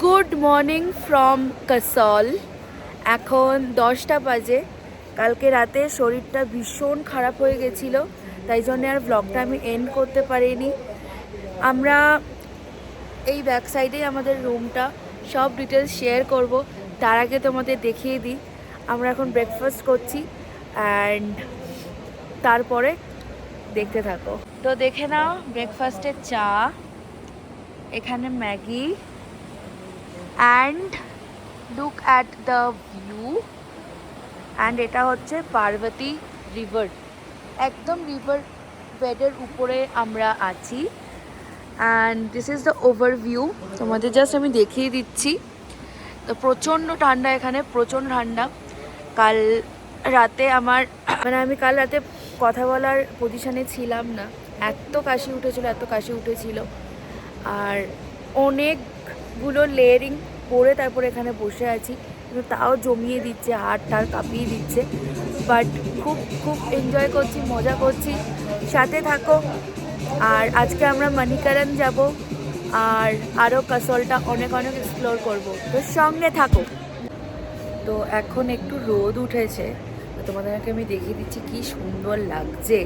Good morning from castle. এখন 10টা বাজে। কালকে রাতে শরীরটা ভীষণ খারাপ হয়ে গেছিলো, তাই জন্য আর ব্লগটা আমি এন্ড করতে পারিনি। আমরা এই ব্যাক সাইডেই আমাদের রুমটা, সব ডিটেলস শেয়ার করব। তার আগে তোমাদের দেখিয়ে দিই আমরা এখন ব্রেকফাস্ট করছি, অ্যান্ড তারপরে দেখতে থাকো। তো দেখে নাও, ব্রেকফাস্টের চা, এখানে Maggi, and look at the view. And এটা হচ্ছে পার্বতী রিভার, একদম রিভার বেডের উপরে আমরা আছি। And this is the overview, তোমাদের জাস্ট আমি দেখিয়ে দিচ্ছি। তো প্রচণ্ড ঠান্ডা এখানে, প্রচণ্ড ঠান্ডা। কাল রাতে আমি কাল রাতে কথা বলার পজিশানে ছিলাম না, এত কাশি উঠেছিল। আর অনেকগুলো লেয়ারিং পরে তারপরে এখানে বসে আছি, কিন্তু তাও জমিয়ে দিচ্ছে, হাড় টাড় কাঁপিয়ে দিচ্ছে। বাট খুব খুব এনজয় করছি, মজা করছি, সাথে থাকো। আর আজকে আমরা মানিকারান যাব, আর আরও কাসলটা অনেক অনেক এক্সপ্লোর করবো, তো সঙ্গে থাকো। তো এখন একটু রোদ উঠেছে, তোমাদেরকে আমি দেখিয়ে দিচ্ছি কি সুন্দর লাগছে।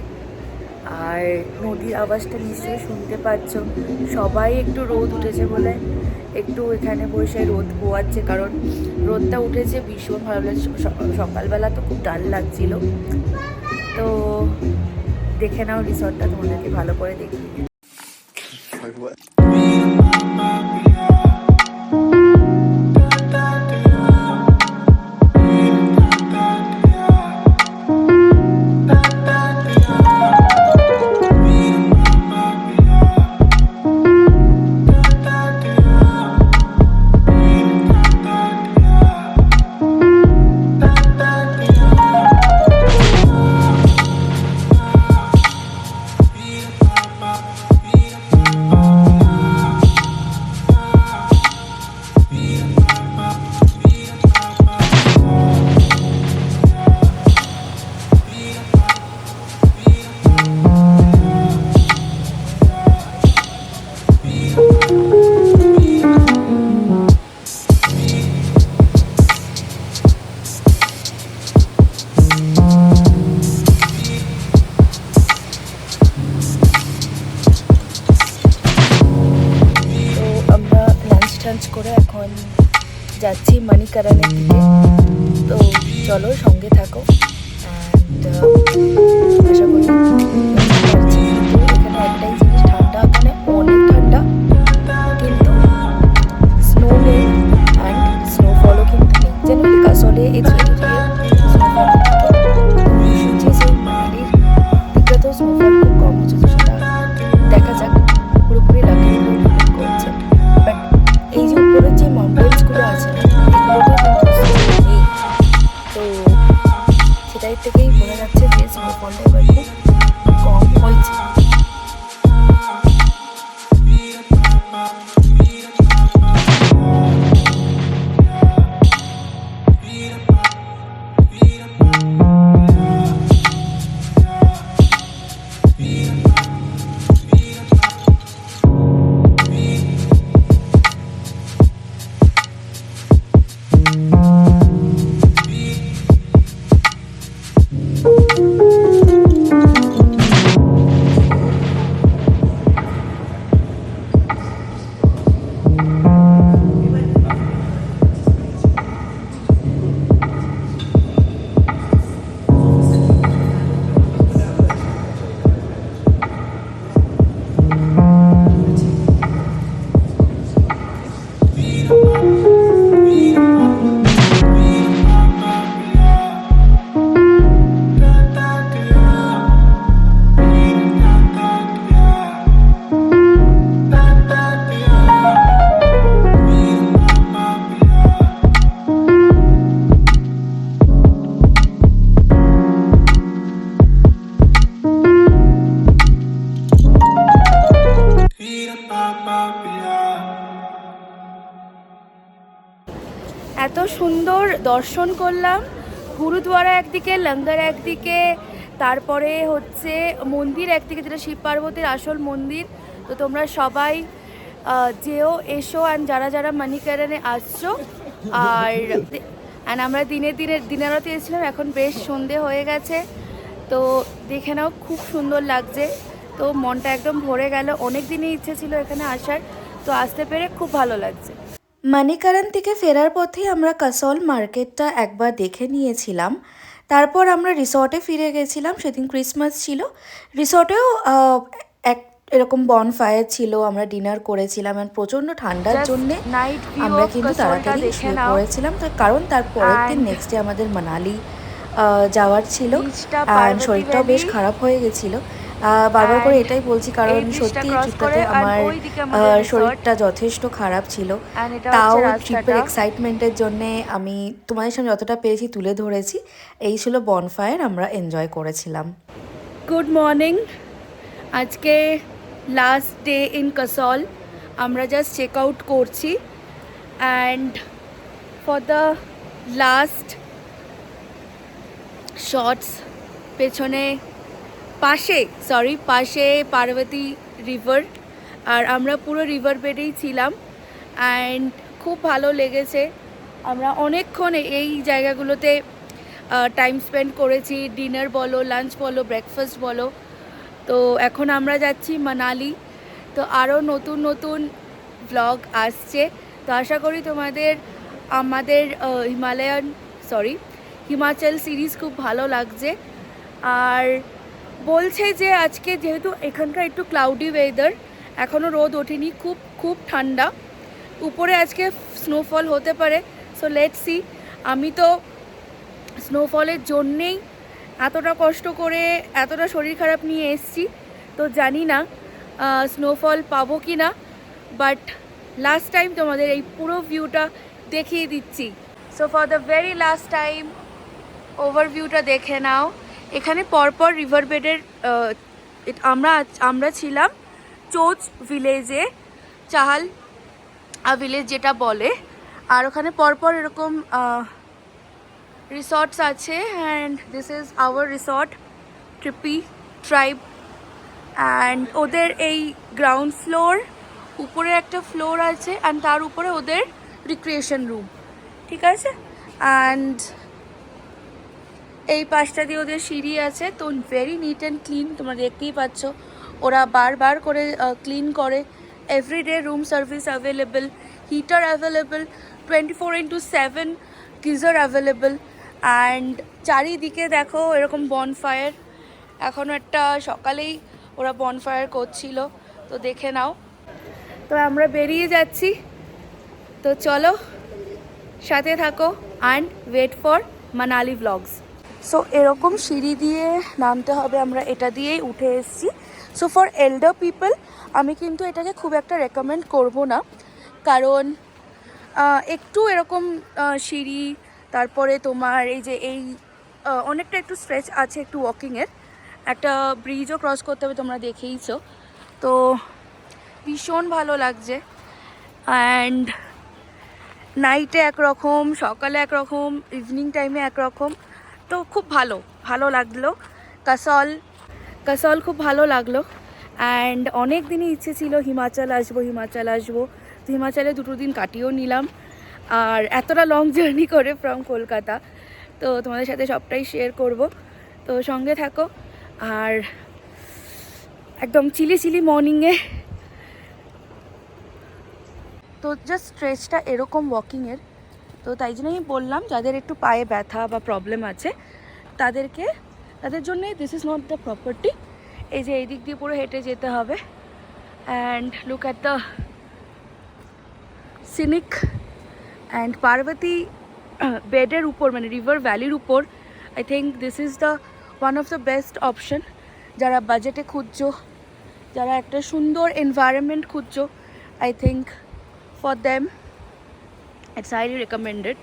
আর নদীর আওয়াজটা নিশ্চয়ই শুনতে পাচ্ছ। সবাই একটু রোদ উঠেছে বলে একটু এখানে বসে রোদ পোয়াচ্ছে, কারণ রোদটা উঠেছে ভীষণ ভালো লাগছে। সকালবেলা তো খুব ডাল লাগছিল। তো দেখে নাও রিসর্টটা, তোমাদেরকে ভালো করে দেখিয়ে দিই। করে এখন যাচ্ছি মানিকারানের দিকে। তো চলো সঙ্গে থাকো, অ্যান্ড আশা করি পারছি। এখানে একটাই জিনিস, ঠান্ডা, এখানে অনেক ঠান্ডা, কিন্তু স্নো নেই অ্যান্ড স্নোফলও কিন্তু নেই। জেনারেলি কাসলে ইটস ভেরি রিয়ার স্নোফল থাকে, শুনছি সেই মানালির দিকটাতেও স্নোফল খুব কম হচ্ছে, তো সেটা দেখা যাক। পুরোপুরি লাকির উপর ডিপেন্ড করছে। বাট এই যে উপরের যে মাউন্টেন্সগুলো আছে না, এগুলোতে কিন্তু নেই। তো সেটাই থেকেই বোঝা যাচ্ছে যে স্নোফলটা এবার খুব কম হয়েছে। এত সুন্দর দর্শন করলাম, গুরুদুয়ারা একদিকে, লঙ্গর একদিকে, তারপরে হচ্ছে মন্দির একদিকে, যেটা শিব পার্বতীর আসল মন্দির। তো তোমরা সবাই যেও এসো, অ্যান্ড যারা যারা মানিকারানে আসছো। আর আমরা দিনেরাতে এসেছিলাম, এখন বেশ সন্ধে হয়ে গেছে, তো দেখে নাও খুব সুন্দর লাগছে। তো মনটা একদম ভরে গেল, অনেক দিনই ইচ্ছে ছিল এখানে আসার, তো আসতে পেরে খুব ভালো লাগছে। মানিকারান থেকে ফেরার পথে আমরা কাসল মার্কেটটা একবার দেখে নিয়েছিলাম, তারপর আমরা রিসর্টে ফিরে গেছিলাম। সেদিন ক্রিসমাস ছিল, রিসর্টেও এক এরকম বনফায়ার ছিল, আমরা ডিনার করেছিলাম। আর প্রচণ্ড ঠান্ডার জন্যে আমরা কিন্তু তাড়াতাড়ি শুয়ে পড়েছিলাম, তার কারণ তার পরের দিন নেক্সট ডে আমাদের মানালি যাওয়ার ছিল। আর শরীরটাও বেশ খারাপ হয়ে গেছিলো, বারবার করে এটাই বলছি, কারণ সত্যি এই ট্রিপটাতে আমার শরীরটা যথেষ্ট খারাপ ছিল। তাও ট্রিপের এক্সাইটমেন্টের জন্যে আমি তোমাদের সামনে যতটা পেরেছি তুলে ধরেছি। এই ছিল বনফায়ার, আমরা এনজয় করেছিলাম। গুড মর্নিং, আজকে লাস্ট ডে ইন কাসল, আমরা জাস্ট চেক আউট করছি। And for the last shots পেছনে পাশে পার্বতী রিভার, আর আমরা পুরো রিভার বেডেই ছিলাম। অ্যান্ড খুব ভালো লেগেছে, আমরা অনেকক্ষণ এই জায়গাগুলোতে টাইম স্পেন্ড করেছি, ডিনার বলো, লাঞ্চ বলো, ব্রেকফাস্ট বলো। তো এখন আমরা যাচ্ছি মানালি, তো আরও নতুন নতুন ব্লগ আসছে, তো আশা করি তোমাদের আমাদের হিমাচল সিরিজ খুব ভালো লাগছে। আর বলছে যে আজকে যেহেতু এখানকার একটু ক্লাউডি ওয়েদার, এখনও রোদ ওঠেনি, খুব খুব ঠান্ডা, উপরে আজকে স্নোফল হতে পারে। So let's see. আমি তো স্নোফলের জন্যেই এতটা কষ্ট করে এতটা শরীর খারাপ নিয়ে এসছি, তো জানি না স্নোফল পাবো কি না, বাট লাস্ট টাইম তোমাদের এই পুরো ভিউটা দেখিয়ে দিচ্ছি। So for the very last time ওভারভিউটা দেখে নাও। এখানে পরপর রিভার বেডের আমরা ছিলাম চোচ ভিলেজে, চাহাল ভিলেজ যেটা বলে, আর ওখানে পরপর এরকম রিসর্টস আছে। And this is our resort, Trippy Tribe. And ওদের এই গ্রাউন্ড ফ্লোর, উপরে একটা ফ্লোর আছে, অ্যান্ড তার উপরে ওদের রিক্রিয়েশন রুম, ঠিক আছে। অ্যান্ড এই পাশটা দিয়ে ওদের সিঁড়ি আছে, তো ভেরি নিট অ্যান্ড ক্লিন, তোমরা দেখতেই পাচ্ছ। ওরা বারবার করে ক্লিন করে। Everyday room service available, heater available, 24/7 geyser available. And চারিদিকে দেখো এরকম বনফায়ার, এখনও একটা সকালেই ওরা বনফায়ার করছিল, তো দেখে নাও। তো আমরা বেরিয়ে যাচ্ছি, তো চলো সাথে থাকো and wait for Manali vlogs. So এরকম সিঁড়ি দিয়ে নামতে হবে, আমরা এটা দিয়েই উঠে এসেছি। সো ফর এল্ডার পিপল আমি কিন্তু এটাকে খুব একটা রেকমেন্ড করব না, কারণ একটু এরকম সিঁড়ি, তারপরে তোমার এই অনেকটা একটু স্ট্রেচ আছে, একটু ওয়াকিংয়ের, একটা ব্রিজও ক্রস করতে হবে, তোমরা দেখেইছো। তো ভীষণ ভালো লাগছে। অ্যান্ড নাইটে একরকম, সকালে একরকম, ইভিনিং টাইমে একরকম, তো খুব ভালো লাগলো। কাসল খুব ভালো লাগলো। অ্যান্ড অনেক দিনই ইচ্ছে ছিল হিমাচল আসবো, তো হিমাচলে 2 দিন কাটিয়েও নিলাম। আর এতটা লং জার্নি করে ফ্রম কলকাতা, তো তোমাদের সাথে সবটাই শেয়ার করব, তো সঙ্গে থাকো। আর একদম চিলি মর্নিংয়ে, তো জাস্ট স্ট্রেচটা এরকম ওয়াকিংয়ের, তো তাই জন্যই বললাম যাদের একটু পায়ে ব্যথা বা প্রবলেম আছে তাদের জন্য this is not the property. এই যে এই দিক দিয়ে পুরো হেঁটে যেতে হবে। And look at the scenic. অ্যান্ড পার্বতী বেডের উপর, মানে রিভার ভ্যালির উপর, I think this is the one of the best option. যারা বাজেটে খুঁজছো, যারা একটা সুন্দর এনভায়রনমেন্ট খুঁজছো, I think for them it's highly recommended.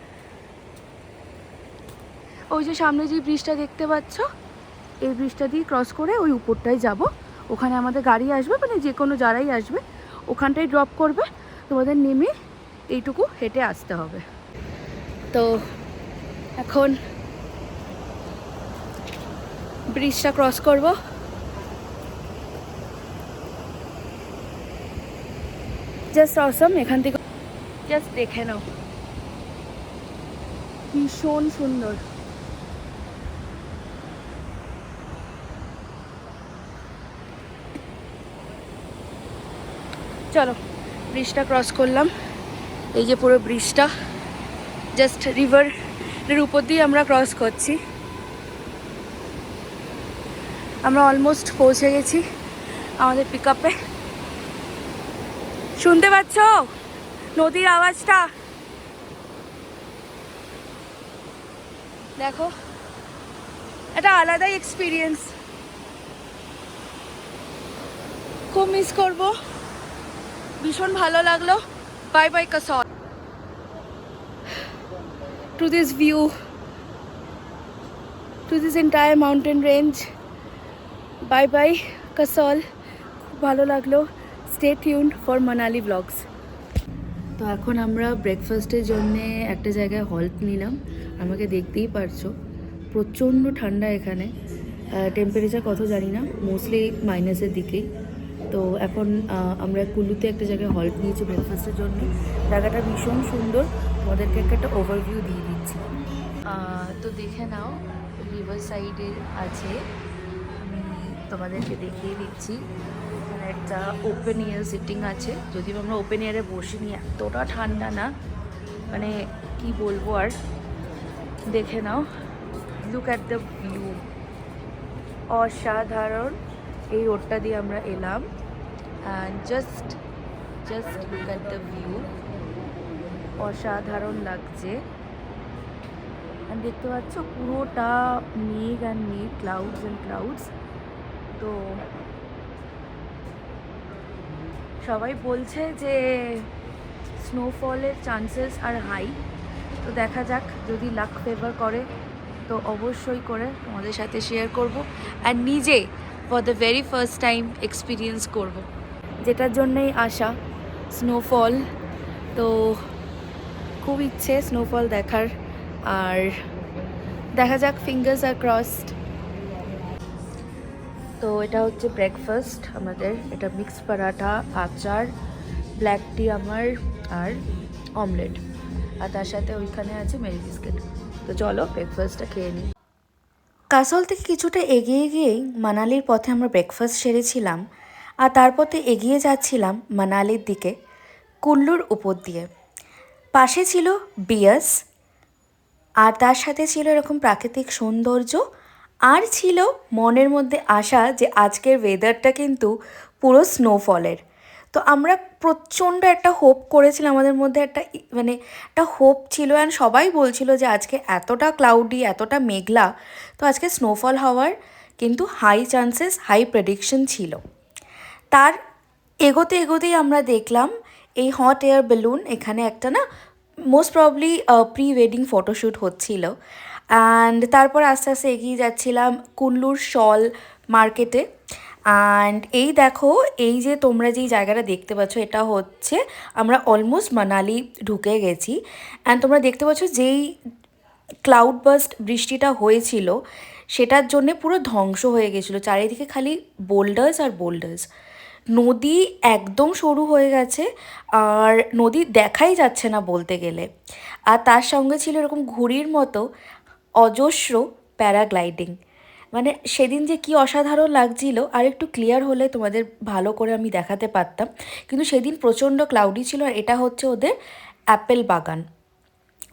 ওই যে সামনে যে ব্রিজটা দেখতে পাচ্ছ, এই ব্রিজটা দিয়ে ক্রস করে ওই উপরটায় যাব। ওখানে আমাদের গাড়ি আসবে, মানে যে কোনো যারাই আসবে ওখানটায় ড্রপ করবে, তোমাদের নেমে এইটুকু হেঁটে আসতে হবে। তো এখন ব্রিজটা ক্রস করব। জাস্ট অসম। এখান থেকে জাস্ট দেখে নাও, ভীষণ সুন্দর। চলো ব্রিজটা ক্রস করলাম। এই যে পুরো ব্রিজটা জাস্ট রিভারের উপর দিয়ে আমরা ক্রস করছি। আমরা অলমোস্ট পৌঁছে গেছি আমাদের পিক আপে। শুনতে পাচ্ছ নদীর আওয়াজটা? দেখো, এটা আলাদাই এক্সপিরিয়েন্স, খুব মিস করব। ভীষণ ভালো লাগলো। Bye bye castle, to this view, to this entire mountain range. Bye bye castle, খুব ভালো লাগলো। Stay tuned for Manali blogs. তো এখন আমরা ব্রেকফাস্টের জন্যে একটা জায়গায় হল্ট নিলাম। আমাকে দেখতেই পারছো প্রচণ্ড ঠান্ডা এখানে, টেম্পারেচার কত জানি না, মোস্টলি মাইনাসের দিকেই। তো এখন আমরা কুল্লুতে একটা জায়গায় হল্ট নিয়েছি ব্রেকফাস্টের জন্য। জায়গাটা ভীষণ সুন্দর, তোমাদেরকে একটা ওভারভিউ দিয়ে দিচ্ছি। তো দেখে নাও, রিভার সাইডে আছে, আমি তোমাদেরকে দেখিয়ে দিচ্ছি। এখানে একটা ওপেন এয়ার সিটিং আছে, যদিও আমরা ওপেন এয়ারে বসিনি, এতটা ঠান্ডা না, মানে কি বলবো আর। দেখে নাও, লুক অ্যাট দ্য ভিউ, অসাধারণ। এই রোডটা দিয়ে আমরা এলাম, and just look at the view, অসাধারণ লাগছে। অ্যান্ড দেখতে পাচ্ছ পুরোটা মেঘ অ্যান্ড মেঘ, ক্লাউডস অ্যান্ড ক্লাউডস। তো সবাই বলছে যে স্নোফলের চান্সেস আর হাই, তো দেখা যাক, যদি লাক ফেভার করে তো অবশ্যই করে তোমাদের সাথে শেয়ার করব, আর নিজে for the very first time experience করব, যেটার জন্যই আসা স্নোফল। তো খুব ইচ্ছে স্নোফল দেখার, আর দেখা যাক, ফিঙ্গার্স আর ক্রসড। তো এটা হচ্ছে ব্রেকফাস্ট আমাদের, এটা মিক্সড পরাঠা, আচার, ব্ল্যাক টি আমার, আর অমলেট, আর তার সাথে ওইখানে আছে মেরি বিস্কিট। তো চলো ব্রেকফাস্টটা খেয়ে নিই। কাসল থেকে কিছুটা এগিয়ে গিয়েই মানালির পথে আমরা ব্রেকফাস্ট সেরেছিলাম, আর তারপরে এগিয়ে যাচ্ছিলাম মানালির দিকে কুল্লুর উপর দিয়ে। পাশে ছিল বিয়াস, আর তার সাথে ছিল এরকম প্রাকৃতিক সৌন্দর্য, আর ছিল মনের মধ্যে আশা যে আজকের ওয়েদারটা কিন্তু পুরো স্নোফলের। তো আমরা প্রচণ্ড একটা হোপ করেছিলাম, আমাদের মধ্যে একটা মানে একটা হোপ ছিল, অ্যান্ড সবাই বলছিল যে আজকে এতটা ক্লাউডি, এতটা মেঘলা, তো আজকে স্নোফল হওয়ার কিন্তু হাই চান্সেস, হাই প্রেডিকশন ছিল। তার এগোতেই আমরা দেখলাম এই হট এয়ার বেলুন, এখানে একটা না most probably pre wedding photoshoot হচ্ছিল। অ্যান্ড তারপর আস্তে আস্তে এগিয়ে যাচ্ছিলাম কুল্লুর শল মার্কেটে। অ্যান্ড এই দেখো, এই যে তোমরা যেই জায়গাটা দেখতে পাচ্ছ, এটা হচ্ছে আমরা অলমোস্ট মানালি ঢুকে গেছি। অ্যান্ড তোমরা দেখতে পাচ্ছ যেই ক্লাউড বাস্ট বৃষ্টিটা হয়েছিল, সেটার জন্যে পুরো ধ্বংস হয়ে গেছিলো, চারিদিকে খালি বোল্ডার্স আর বোল্ডার্স। নদী একদম সরু হয়ে গেছে, আর নদী দেখাই যাচ্ছে না বলতে গেলে। আর তার সঙ্গে ছিল এরকম ঘুড়ির মতো অজস্র প্যারাগ্লাইডিং। মানে সেদিন যে কি অসাধারণ লাগছিল, আর একটু ক্লিয়ার হলে তোমাদের ভালো করে আমি দেখাতে পারতাম, কিন্তু সেদিন প্রচণ্ড ক্লাউডি ছিল। আর এটা হচ্ছে ওদের অ্যাপেল বাগান,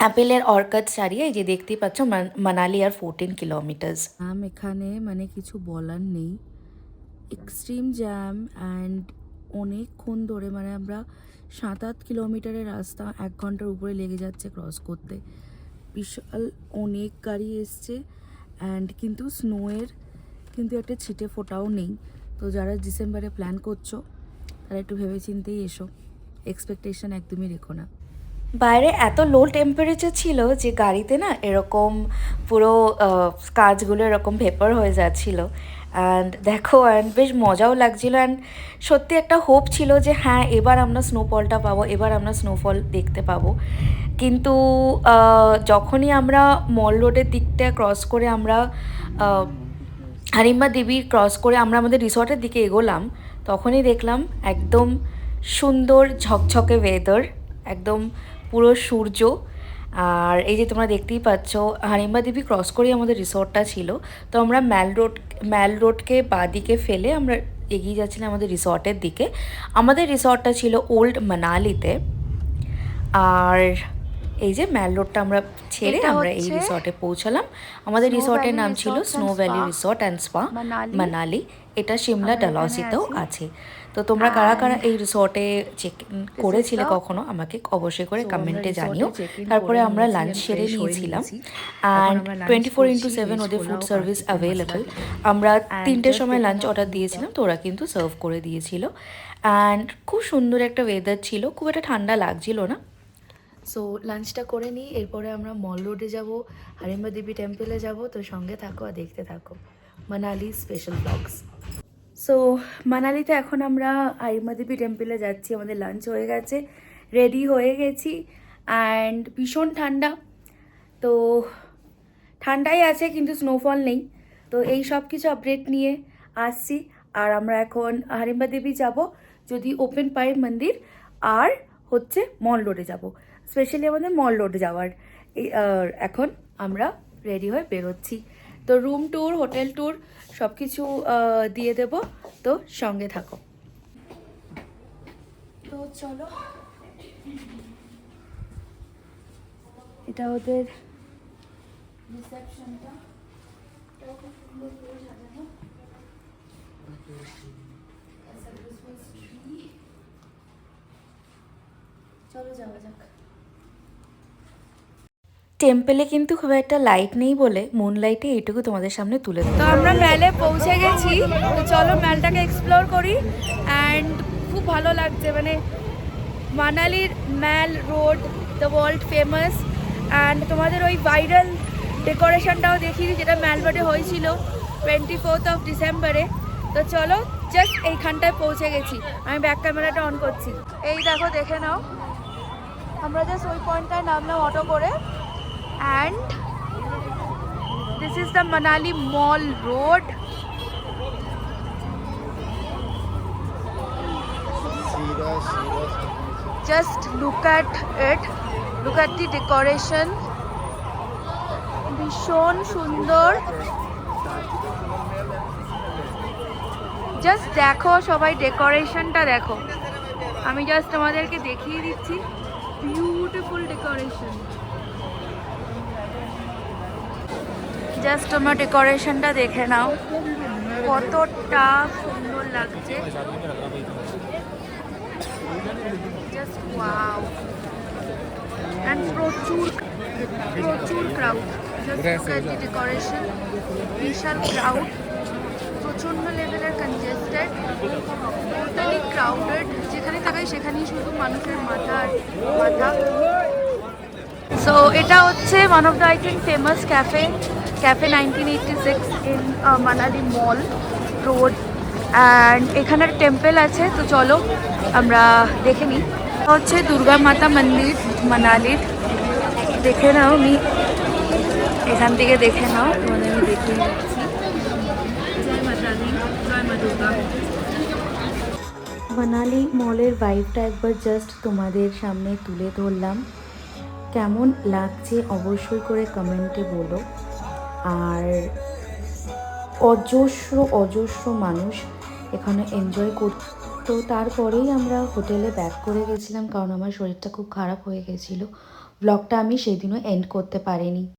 অ্যাপেলের অর্কাড ছাড়িয়ে, এই যে দেখতেই পাচ্ছ মানালি আর 14 কিলোমিটার্স। এখানে মানে কিছু বলার নেই, এক্সট্রিম জ্যাম, অ্যান্ড অনেকক্ষণ ধরে, মানে আমরা 7-8 কিলোমিটারের রাস্তা 1 ঘন্টার উপরে লেগে যাচ্ছে ক্রস করতে। বিশাল অনেক গাড়ি এসছে, অ্যান্ড কিন্তু স্নোয়ের কিন্তু একটা ছিটে ফোটাও নেই। তো যারা ডিসেম্বরে প্ল্যান করছো তারা একটু ভেবেচিন্তেই এসো, এক্সপেকটেশন একদমই রেখো না। বাইরে এত লো টেম্পারেচার ছিল যে গাড়িতে না এরকম পুরো কাঁচগুলো এরকম ভেপার হয়ে যাচ্ছিল। অ্যান্ড দেখো, অ্যান্ড বেশ মজাও লাগছিলো, অ্যান্ড সত্যি একটা হোপ ছিল যে হ্যাঁ এবার আমরা স্নোফলটা পাবো, এবার আমরা স্নোফল দেখতে পাবো। কিন্তু যখনই আমরা মল রোডের দিকটা ক্রস করে, আমরা হারিম্বা দেবী ক্রস করে আমরা আমাদের রিসর্টের দিকে এগোলাম, তখনই দেখলাম একদম সুন্দর ঝকঝকে ওয়েদার, একদম পুরো সূর্য। আর এই যে তোমরা দেখতেই পাচ্ছ, হারিম্বা দেবী ক্রস করেই আমাদের রিসর্টটা ছিল। তো আমরা ম্যাল রোডকে বাঁদিকে ফেলে আমরা এগিয়ে যাচ্ছিলাম আমাদের রিসর্টের দিকে। আমাদের রিসর্টটা ছিল ওল্ড মানালিতে। আর এই যে ম্যাল রোডটা আমরা ছেড়ে আমরা এই রিসর্টে পৌঁছালাম। আমাদের রিসর্টের নাম ছিল snow valley resort and spa Manali. এটা সিমলা ডালহৌসিতেও আছে। তো তোমরা কারা কারা এই রিসর্টে চেক করেছিলে কখনো আমাকে অবশ্যই করে কমেন্টে জানিও। তারপরে আমরা লাঞ্চ সেরে নিয়েছিলাম অ্যান্ড 24/7 ওদের ফুড সার্ভিস অ্যাভেলেবেল। আমরা 3টের সময় লাঞ্চ অর্ডার দিয়েছিলাম, তো ওরা কিন্তু সার্ভ করে দিয়েছিল। অ্যান্ড খুব সুন্দর একটা ওয়েদার ছিল, খুব একটা ঠান্ডা লাগছিল না। সো লাঞ্চটা করে নিই, এরপরে আমরা মল রোডে যাব, হারিম্বা দেবী টেম্পলে যাব। তো সঙ্গে থাকো আর দেখতে থাকো মানালি স্পেশাল ব্লগস। সো মানালিতে এখন আমরা হারিম্বা দেবী টেম্পলে যাচ্ছি। আমাদের লাঞ্চ হয়ে গেছে, রেডি হয়ে গেছি অ্যান্ড ভীষণ ঠান্ডা। তো ঠান্ডাই আছে কিন্তু স্নোফল নেই। তো এই সব কিছু আপডেট নিয়ে আসছি। আর আমরা এখন হারিম্বা দেবী যাব, যদি ওপেন পাই মন্দির, আর হচ্ছে মল রোডে যাব, স্পেশালি আমাদের মল রোডে যাওয়ার। এখন আমরা রেডি হয়ে বেরোচ্ছি। তো রুম ট্যুর, হোটেল ট্যুর সব কিছু দিয়ে দেব, তো সঙ্গে থাকো। তো চলো, এটা ওদের রিসেপশনটা, খুব সুন্দর করে সাজানো। চলো যাওয়া যাক। টেম্পলে কিন্তু খুব একটা লাইট নেই বলে মুন লাইটে এইটুকু তোমাদের সামনে তুলে দেবো। তো আমরা ম্যালে পৌঁছে গেছি, তো চলো ম্যালটাকে এক্সপ্লোর করি। অ্যান্ড খুব ভালো লাগছে, মানে মানালির mall road the world famous. And তোমাদের ওই ভাইরাল ডেকোরেশনটাও দেখিয়ে দিই, যেটা ম্যাল রোডে হয়েছিল 24 ডিসেম্বরে। তো চলো, জাস্ট এইখানটায় পৌঁছে গেছি। আমি ব্যাক ক্যামেরাটা অন করছি। এই দেখো, দেখে নাও, আমরা জাস্ট ওই পয়েন্টটায় নামলাম অটো করে। And this is the Manali Mall Road. Just look at it. Look at the decoration. ভীষণ সুন্দর। জাস্ট দেখো সবাই, ডেকোরেশনটা দেখো। আমি জাস্ট তোমাদেরকে দেখিয়ে দিচ্ছি, বিউটিফুল ডেকোরেশন। জাস্ট তোমরা ডেকোরেশনটা দেখে নাও, কতটা সুন্দর লাগছে। Just wow. অ্যান্ড প্রচুর crowd. Just look at the decoration, বিশাল ক্রাউড, প্রচণ্ড লেভেলের কনজেস্টেড, টোটালি ক্রাউডেড। যেখানে তাকাই সেখানেই শুধু মানুষের মাথা। সো এটা হচ্ছে one of the I think famous cafe 1986 in Manali mall road. And এখানের টেম্পল আছে, তো চলো আমরা দেখে নিই। হচ্ছে দুর্গা মাতা মন্দির মানালির, দেখে নাও। আমি এখান থেকে দেখে নাও, তোমাদের আমি দেখে নিচ্ছি। জয় মাতা দি, জয় মা দুর্গা। মানালি মলের ভাইবটা একবার জাস্ট তোমাদের সামনে তুলে ধরলাম। কেমন লাগছে অবশ্যই করে কমেন্টে বলো। আর অজস্র মানুষ এখানে এনজয় করতো। তো তারপরেই আমরা হোটেলে ব্যাক করে গেছিলাম, কারণ আমার শরীরটা খুব খারাপ হয়ে গেছিলো। ব্লগটা আমি সেদিনও এন্ড করতে পারিনি।